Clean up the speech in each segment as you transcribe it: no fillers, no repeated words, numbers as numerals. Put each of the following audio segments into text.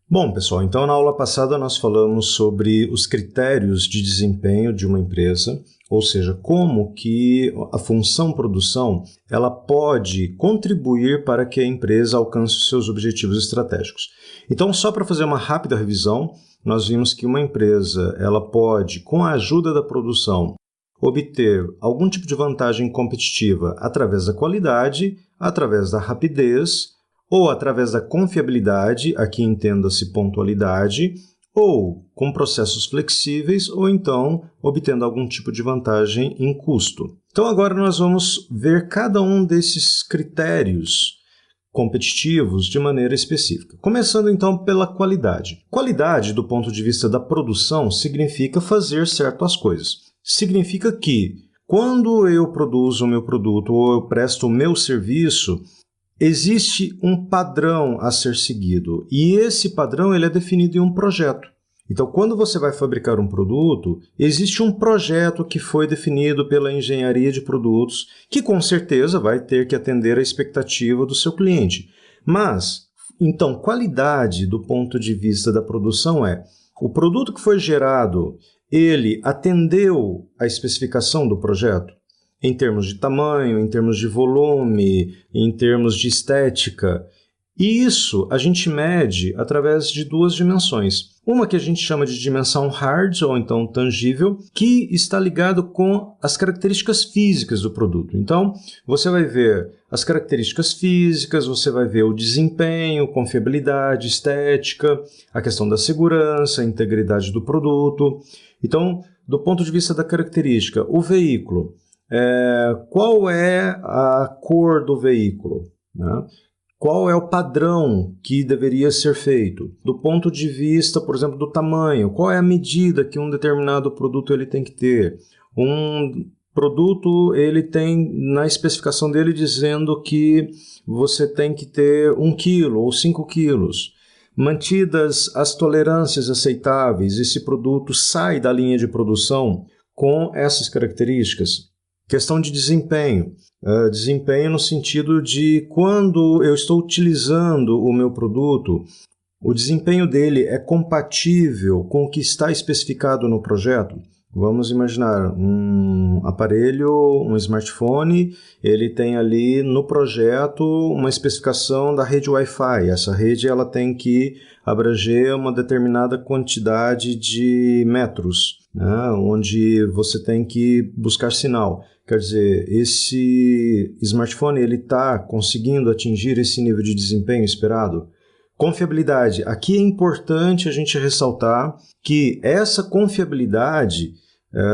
Bom, pessoal, então na aula passada nós falamos sobre os critérios de desempenho de uma empresa, ou seja, como que a função produção ela pode contribuir para que a empresa alcance os seus objetivos estratégicos. Então, só para fazer uma rápida revisão, nós vimos que uma empresa ela pode, com a ajuda da produção, obter algum tipo de vantagem competitiva através da qualidade, através da rapidez, ou através da confiabilidade, aqui entenda-se pontualidade, ou com processos flexíveis, ou então obtendo algum tipo de vantagem em custo. Então agora nós vamos ver cada um desses critérios competitivos de maneira específica. Começando então pela qualidade. Qualidade, do ponto de vista da produção, significa fazer certo as coisas. Significa que quando eu produzo o meu produto ou eu presto o meu serviço, existe um padrão a ser seguido e esse padrão ele é definido em um projeto. Então, quando você vai fabricar um produto, existe um projeto que foi definido pela engenharia de produtos que com certeza vai ter que atender à expectativa do seu cliente. Mas, então, qualidade do ponto de vista da produção é o produto que foi gerado, ele atendeu à especificação do projeto? Em termos de tamanho, em termos de volume, em termos de estética. E isso a gente mede através de duas dimensões. Uma que a gente chama de dimensão hard, ou então tangível, que está ligado com as características físicas do produto. Então, você vai ver as características físicas, você vai ver o desempenho, confiabilidade, estética, a questão da segurança, a integridade do produto. Então, do ponto de vista da característica, o veículo. Qual é a cor do veículo? Né? Qual é o padrão que deveria ser feito? Do ponto de vista, por exemplo, do tamanho, qual é a medida que um determinado produto ele tem que ter? Um produto ele tem na especificação dele dizendo que você tem que ter 1 quilo ou 5 quilos. Mantidas as tolerâncias aceitáveis, esse produto sai da linha de produção com essas características. Questão de desempenho. Desempenho no sentido de quando eu estou utilizando o meu produto, o desempenho dele é compatível com o que está especificado no projeto. Vamos imaginar um aparelho, um smartphone, ele tem ali no projeto uma especificação da rede Wi-Fi. Essa rede ela tem que abranger uma determinada quantidade de metros, né, onde você tem que buscar sinal. Quer dizer, esse smartphone está conseguindo atingir esse nível de desempenho esperado? Confiabilidade. Aqui é importante a gente ressaltar que essa confiabilidade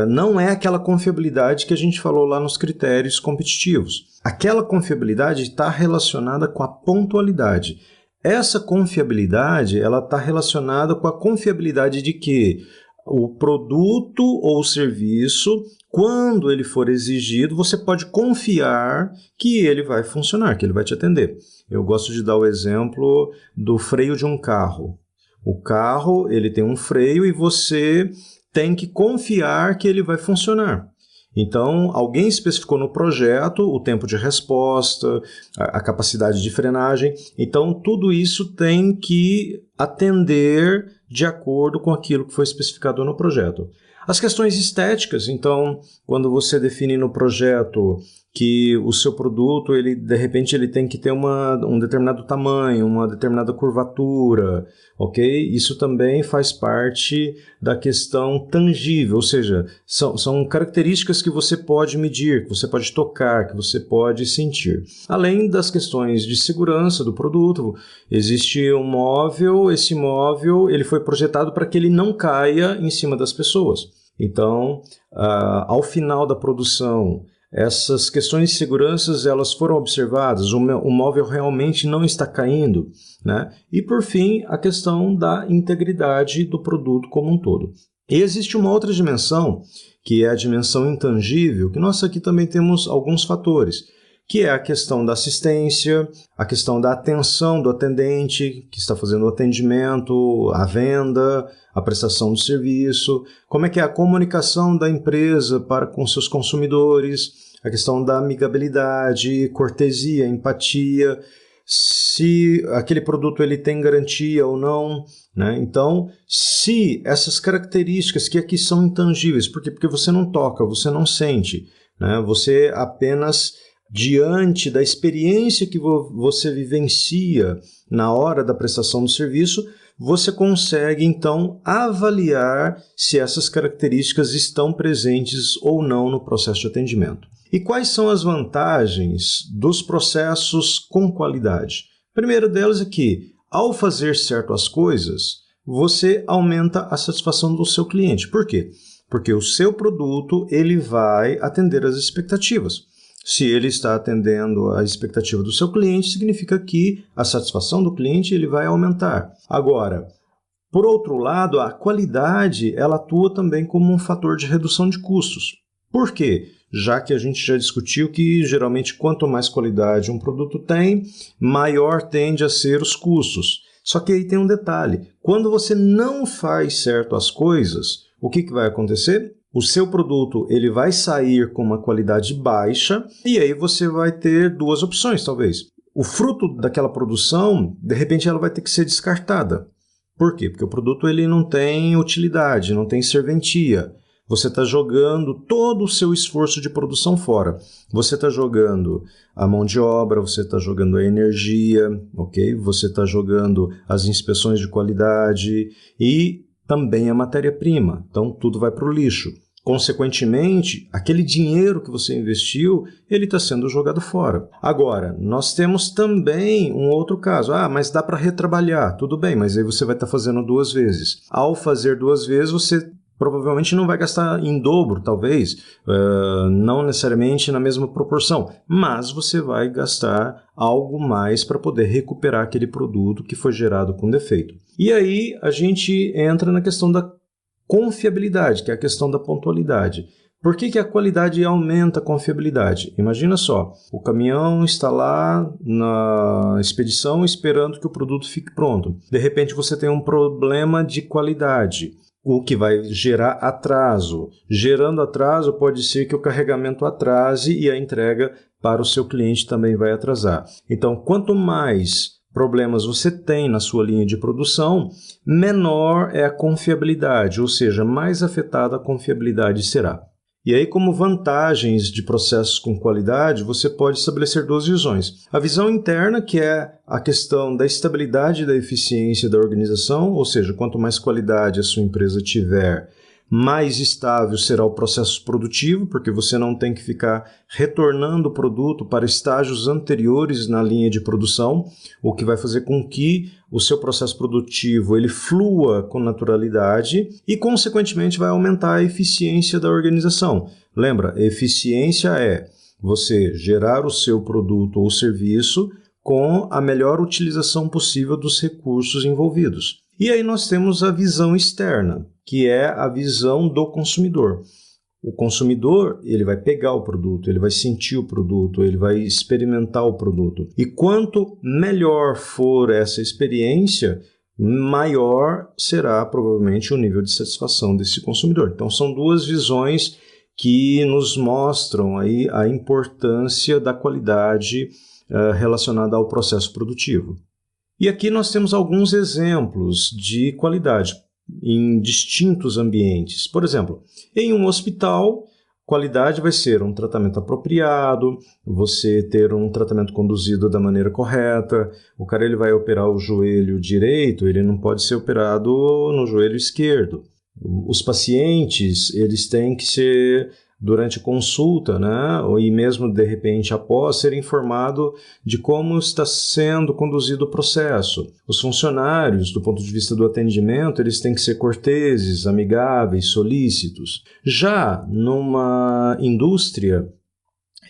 não é aquela confiabilidade que a gente falou lá nos critérios competitivos. Aquela confiabilidade está relacionada com a pontualidade. Essa confiabilidade está relacionada com a confiabilidade de que o produto ou o serviço, quando ele for exigido, você pode confiar que ele vai funcionar, que ele vai te atender. Eu gosto de dar o exemplo do freio de um carro. O carro ele tem um freio e você tem que confiar que ele vai funcionar. Então, alguém especificou no projeto o tempo de resposta, a capacidade de frenagem. Então, tudo isso tem que atender de acordo com aquilo que foi especificado no projeto. As questões estéticas, então, quando você define no projeto que o seu produto, de repente, ele tem que ter um determinado tamanho, uma determinada curvatura, ok? Isso também faz parte da questão tangível, ou seja, são características que você pode medir, que você pode tocar, que você pode sentir. Além das questões de segurança do produto, existe um móvel, esse móvel ele foi projetado para que ele não caia em cima das pessoas. Então, ao final da produção, essas questões de segurança elas foram observadas, o móvel realmente não está caindo, né? E por fim, a questão da integridade do produto como um todo. E existe uma outra dimensão, que é a dimensão intangível, que nós aqui também temos alguns fatores, que é a questão da assistência, a questão da atenção do atendente que está fazendo o atendimento, a venda, a prestação do serviço, como é que é a comunicação da empresa para com seus consumidores, a questão da amigabilidade, cortesia, empatia. se aquele produto ele tem garantia ou não, né? Então, se essas características que aqui são intangíveis, por quê? Porque você não toca, você não sente, né? Você apenas, diante da experiência que você vivencia na hora da prestação do serviço, você consegue, então, avaliar se essas características estão presentes ou não no processo de atendimento. E quais são as vantagens dos processos com qualidade? A primeira delas é que, ao fazer certo as coisas, você aumenta a satisfação do seu cliente. Por quê? Porque o seu produto ele vai atender às expectativas. Se ele está atendendo a expectativa do seu cliente, significa que a satisfação do cliente ele vai aumentar. Agora, por outro lado, a qualidade ela atua também como um fator de redução de custos. Por quê? Já que a gente já discutiu que geralmente quanto mais qualidade um produto tem, maior tende a ser os custos. Só que aí tem um detalhe, quando você não faz certo as coisas, o que vai acontecer? O seu produto ele vai sair com uma qualidade baixa e aí você vai ter duas opções, talvez. O fruto daquela produção, de repente, ela vai ter que ser descartada. Por quê? Porque o produto ele não tem utilidade, não tem serventia. Você está jogando todo o seu esforço de produção fora. Você está jogando a mão de obra, você está jogando a energia, ok? Você está jogando as inspeções de qualidade e também a matéria-prima. Então, tudo vai para o lixo. Consequentemente, aquele dinheiro que você investiu, ele está sendo jogado fora. Agora, nós temos também um outro caso. Mas dá para retrabalhar. Tudo bem, mas aí você vai estar fazendo duas vezes. Ao fazer duas vezes, você provavelmente não vai gastar em dobro, talvez, não necessariamente na mesma proporção, mas você vai gastar algo mais para poder recuperar aquele produto que foi gerado com defeito. E aí a gente entra na questão da confiabilidade, que é a questão da pontualidade. Por que a qualidade aumenta a confiabilidade? Imagina só, o caminhão está lá na expedição esperando que o produto fique pronto. De repente você tem um problema de qualidade, o que vai gerar atraso. Gerando atraso, pode ser que o carregamento atrase e a entrega para o seu cliente também vai atrasar. Então, quanto mais problemas você tem na sua linha de produção, menor é a confiabilidade, ou seja, mais afetada a confiabilidade será. E aí, como vantagens de processos com qualidade, você pode estabelecer duas visões. A visão interna, que é a questão da estabilidade e da eficiência da organização, ou seja, quanto mais qualidade a sua empresa tiver, mais estável será o processo produtivo, porque você não tem que ficar retornando o produto para estágios anteriores na linha de produção, o que vai fazer com que o seu processo produtivo ele flua com naturalidade e, consequentemente, vai aumentar a eficiência da organização. Lembra, eficiência é você gerar o seu produto ou serviço com a melhor utilização possível dos recursos envolvidos. E aí nós temos a visão externa, que é a visão do consumidor. O consumidor ele vai pegar o produto, ele vai sentir o produto, ele vai experimentar o produto. E quanto melhor for essa experiência, maior será provavelmente o nível de satisfação desse consumidor. Então são duas visões que nos mostram aí a importância da qualidade relacionada ao processo produtivo. E aqui nós temos alguns exemplos de qualidade em distintos ambientes. Por exemplo, em um hospital, qualidade vai ser um tratamento apropriado, você ter um tratamento conduzido da maneira correta. O cara ele vai operar o joelho direito, ele não pode ser operado no joelho esquerdo. Os pacientes, eles têm que ser, durante a consulta, né, e mesmo de repente após, ser informado de como está sendo conduzido o processo. Os funcionários, do ponto de vista do atendimento, eles têm que ser corteses, amigáveis, solícitos. Já numa indústria,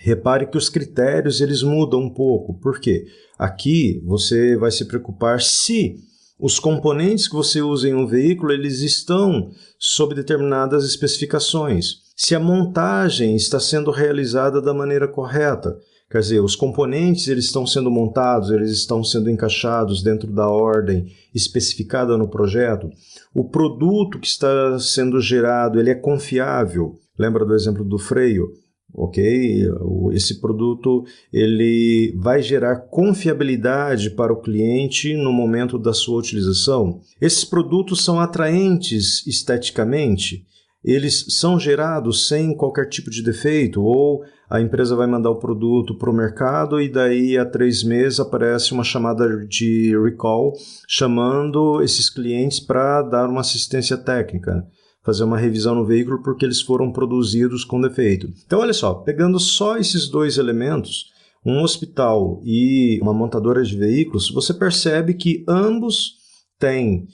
repare que os critérios eles mudam um pouco. Por quê? Aqui você vai se preocupar se os componentes que você usa em um veículo eles estão sob determinadas especificações. Se a montagem está sendo realizada da maneira correta, quer dizer, os componentes eles estão sendo montados, eles estão sendo encaixados dentro da ordem especificada no projeto, o produto que está sendo gerado ele é confiável. Lembra do exemplo do freio? ok? Esse produto ele vai gerar confiabilidade para o cliente no momento da sua utilização. Esses produtos são atraentes esteticamente, eles são gerados sem qualquer tipo de defeito, ou a empresa vai mandar o produto para o mercado e daí a 3 meses aparece uma chamada de recall chamando esses clientes para dar uma assistência técnica, fazer uma revisão no veículo porque eles foram produzidos com defeito. Então, olha só, pegando só esses dois elementos, um hospital e uma montadora de veículos, você percebe que ambos têm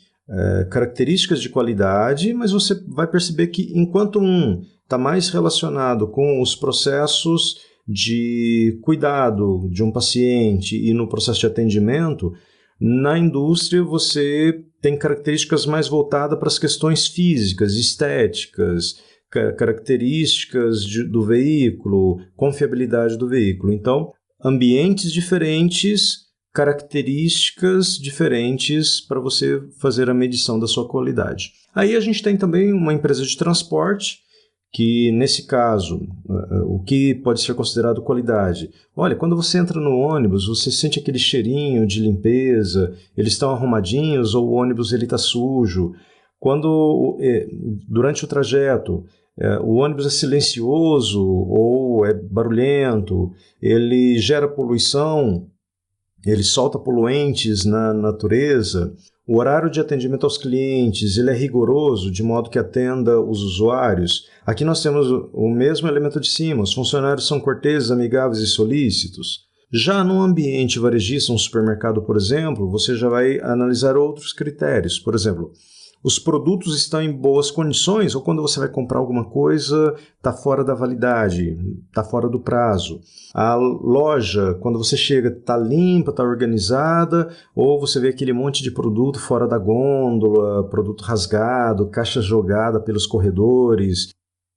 características de qualidade, mas você vai perceber que enquanto um está mais relacionado com os processos de cuidado de um paciente e no processo de atendimento, na indústria você tem características mais voltadas para as questões físicas, estéticas, características do veículo, confiabilidade do veículo. Então, ambientes diferentes, características diferentes para você fazer a medição da sua qualidade. Aí a gente tem também uma empresa de transporte, que nesse caso, o que pode ser considerado qualidade? Olha, quando você entra no ônibus, você sente aquele cheirinho de limpeza, eles estão arrumadinhos ou o ônibus está sujo. Quando, durante o trajeto, o ônibus é silencioso ou é barulhento, ele gera poluição, ele solta poluentes na natureza. O horário de atendimento aos clientes ele é rigoroso, de modo que atenda os usuários. Aqui nós temos o mesmo elemento de cima, os funcionários são corteses, amigáveis e solícitos. Já num ambiente varejista, um supermercado, por exemplo, você já vai analisar outros critérios. Por exemplo, os produtos estão em boas condições ou quando você vai comprar alguma coisa está fora da validade, está fora do prazo. A loja, quando você chega, está limpa, está organizada, ou você vê aquele monte de produto fora da gôndola, produto rasgado, caixa jogada pelos corredores.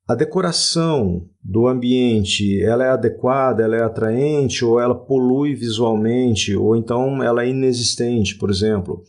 A decoração do ambiente, ela é adequada, ela é atraente, ou ela polui visualmente, ou então ela é inexistente, por exemplo.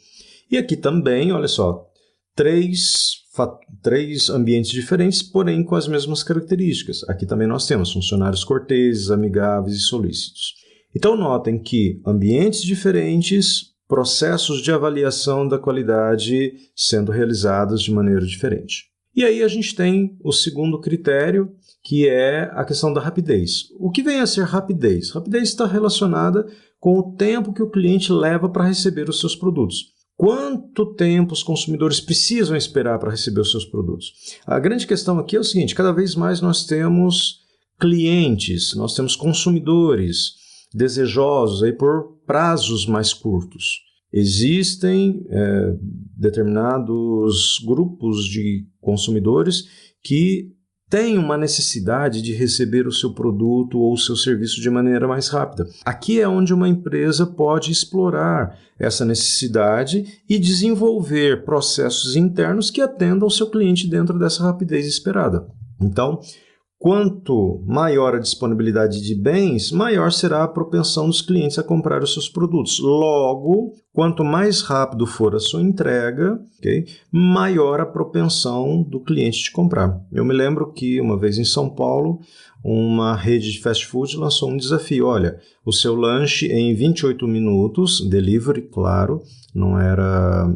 E aqui também, olha só, três ambientes diferentes, porém com as mesmas características. Aqui também nós temos funcionários corteses, amigáveis e solícitos. Então notem que ambientes diferentes, processos de avaliação da qualidade sendo realizados de maneira diferente. E aí a gente tem o segundo critério, que é a questão da rapidez. O que vem a ser rapidez? Rapidez está relacionada com o tempo que o cliente leva para receber os seus produtos. Quanto tempo os consumidores precisam esperar para receber os seus produtos? A grande questão aqui é o seguinte, cada vez mais nós temos clientes, nós temos consumidores desejosos aí por prazos mais curtos. Existem determinados grupos de consumidores que têm uma necessidade de receber o seu produto ou o seu serviço de maneira mais rápida. Aqui é onde uma empresa pode explorar essa necessidade e desenvolver processos internos que atendam ao seu cliente dentro dessa rapidez esperada. Então, quanto maior a disponibilidade de bens, maior será a propensão dos clientes a comprar os seus produtos. Logo, quanto mais rápido for a sua entrega, okay, maior a propensão do cliente de comprar. Eu me lembro que uma vez em São Paulo, uma rede de fast food lançou um desafio. Olha, o seu lanche em 28 minutos, delivery, claro, não era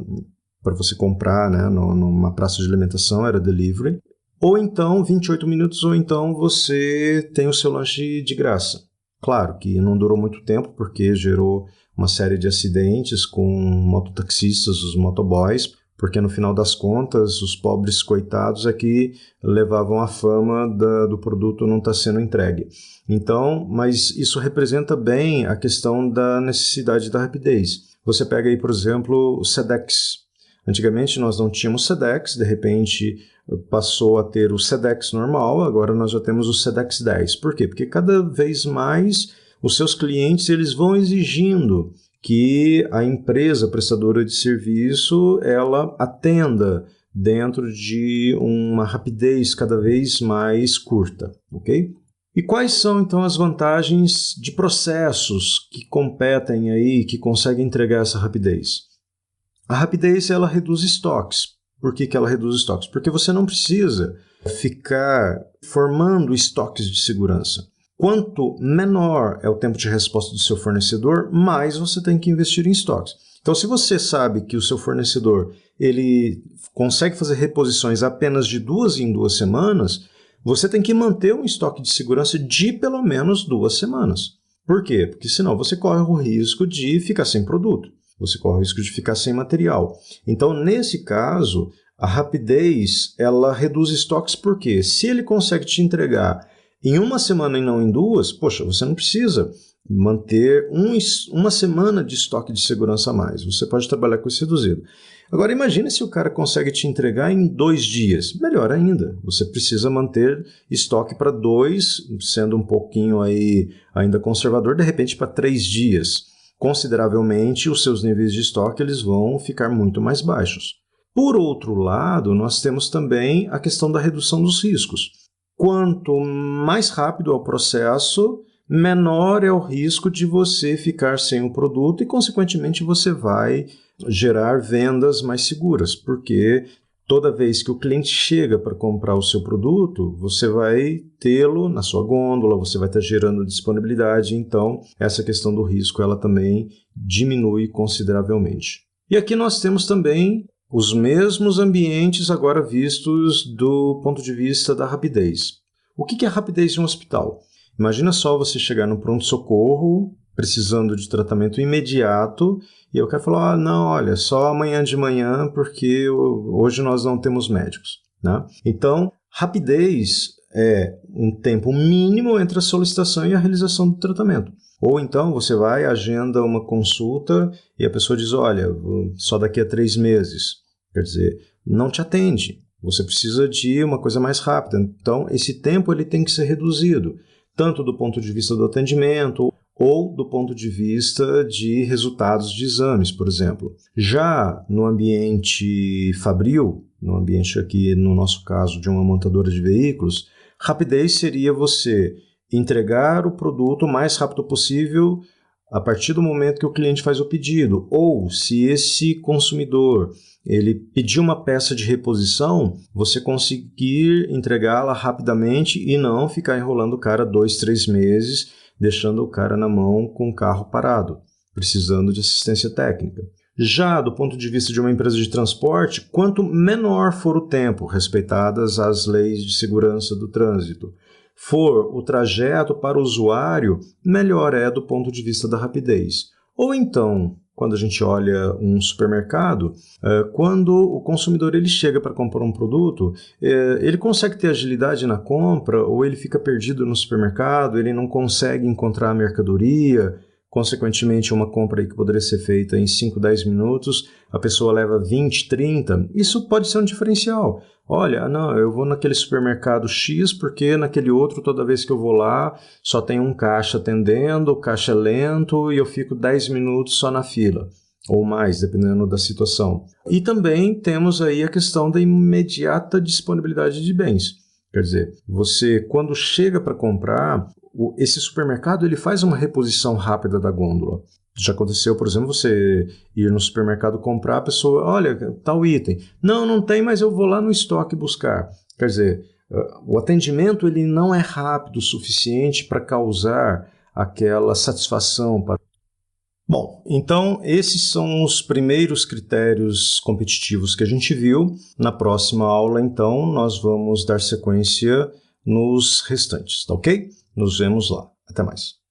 para você comprar, né, numa praça de alimentação, era delivery. Ou então 28 minutos, ou então você tem o seu lanche de graça. Claro que não durou muito tempo, porque gerou uma série de acidentes com mototaxistas, os motoboys, porque no final das contas, os pobres coitados é que levavam a fama do produto não estar sendo entregue. Então, mas isso representa bem a questão da necessidade da rapidez. Você pega aí, por exemplo, o Sedex. Antigamente nós não tínhamos Sedex, de repente passou a ter o Sedex normal, agora nós já temos o Sedex 10. Por quê? Porque cada vez mais os seus clientes eles vão exigindo que a empresa prestadora de serviço ela atenda dentro de uma rapidez cada vez mais curta, ok? E quais são então as vantagens de processos que competem aí, que conseguem entregar essa rapidez? A rapidez ela reduz estoques. Por que ela reduz estoques? Porque você não precisa ficar formando estoques de segurança. Quanto menor é o tempo de resposta do seu fornecedor, mais você tem que investir em estoques. Então, se você sabe que o seu fornecedor ele consegue fazer reposições apenas de 2 em 2 semanas, você tem que manter um estoque de segurança de pelo menos 2 semanas. Por quê? Porque senão você corre o risco de ficar sem produto, você corre o risco de ficar sem material. Então, nesse caso, a rapidez ela reduz estoques porque se ele consegue te entregar em 1 semana e não em 2, poxa, você não precisa manter uma semana de estoque de segurança a mais. Você pode trabalhar com isso reduzido. Agora, imagine se o cara consegue te entregar em 2 dias. Melhor ainda, você precisa manter estoque para 2, sendo um pouquinho aí ainda conservador, de repente para 3 dias. Consideravelmente, os seus níveis de estoque eles vão ficar muito mais baixos. Por outro lado, nós temos também a questão da redução dos riscos. Quanto mais rápido é o processo, menor é o risco de você ficar sem o produto e, consequentemente, você vai gerar vendas mais seguras, porque toda vez que o cliente chega para comprar o seu produto, você vai tê-lo na sua gôndola, você vai estar gerando disponibilidade, então essa questão do risco ela também diminui consideravelmente. E aqui nós temos também os mesmos ambientes agora vistos do ponto de vista da rapidez. O que é a rapidez de um hospital? Imagina só você chegar no pronto-socorro, precisando de tratamento imediato, e eu quero falar, não, olha, só amanhã de manhã, porque hoje nós não temos médicos, né? Então, rapidez é um tempo mínimo entre a solicitação e a realização do tratamento. Ou então você vai, agenda uma consulta e a pessoa diz, olha, só daqui a 3 meses. Quer dizer, não te atende. Você precisa de uma coisa mais rápida. Então, esse tempo ele tem que ser reduzido, tanto do ponto de vista do atendimento ou do ponto de vista de resultados de exames, por exemplo. Já no ambiente fabril, no ambiente aqui, no nosso caso, de uma montadora de veículos, rapidez seria você entregar o produto o mais rápido possível a partir do momento que o cliente faz o pedido, ou se esse consumidor ele pedir uma peça de reposição, você conseguir entregá-la rapidamente e não ficar enrolando o cara 2, 3 meses, deixando o cara na mão com o carro parado, precisando de assistência técnica. Já do ponto de vista de uma empresa de transporte, quanto menor for o tempo, respeitadas as leis de segurança do trânsito, for o trajeto para o usuário, melhor é do ponto de vista da rapidez. Ou então, quando a gente olha um supermercado, quando o consumidor ele chega para comprar um produto, ele consegue ter agilidade na compra ou ele fica perdido no supermercado, ele não consegue encontrar a mercadoria, consequentemente uma compra aí que poderia ser feita em 5, 10 minutos, a pessoa leva 20, 30, isso pode ser um diferencial. Olha, não, eu vou naquele supermercado X porque naquele outro, toda vez que eu vou lá, só tem um caixa atendendo, o caixa é lento e eu fico 10 minutos só na fila, ou mais, dependendo da situação. E também temos aí a questão da imediata disponibilidade de bens. Quer dizer, você quando chega para comprar, esse supermercado ele faz uma reposição rápida da gôndola. Já aconteceu, por exemplo, você ir no supermercado comprar, a pessoa, olha, tal item. Não, não tem, mas eu vou lá no estoque buscar. Quer dizer, o atendimento ele não é rápido o suficiente para causar aquela satisfação. Bom, então esses são os primeiros critérios competitivos que a gente viu. Na próxima aula, então, nós vamos dar sequência nos restantes, tá ok? Nos vemos lá. Até mais.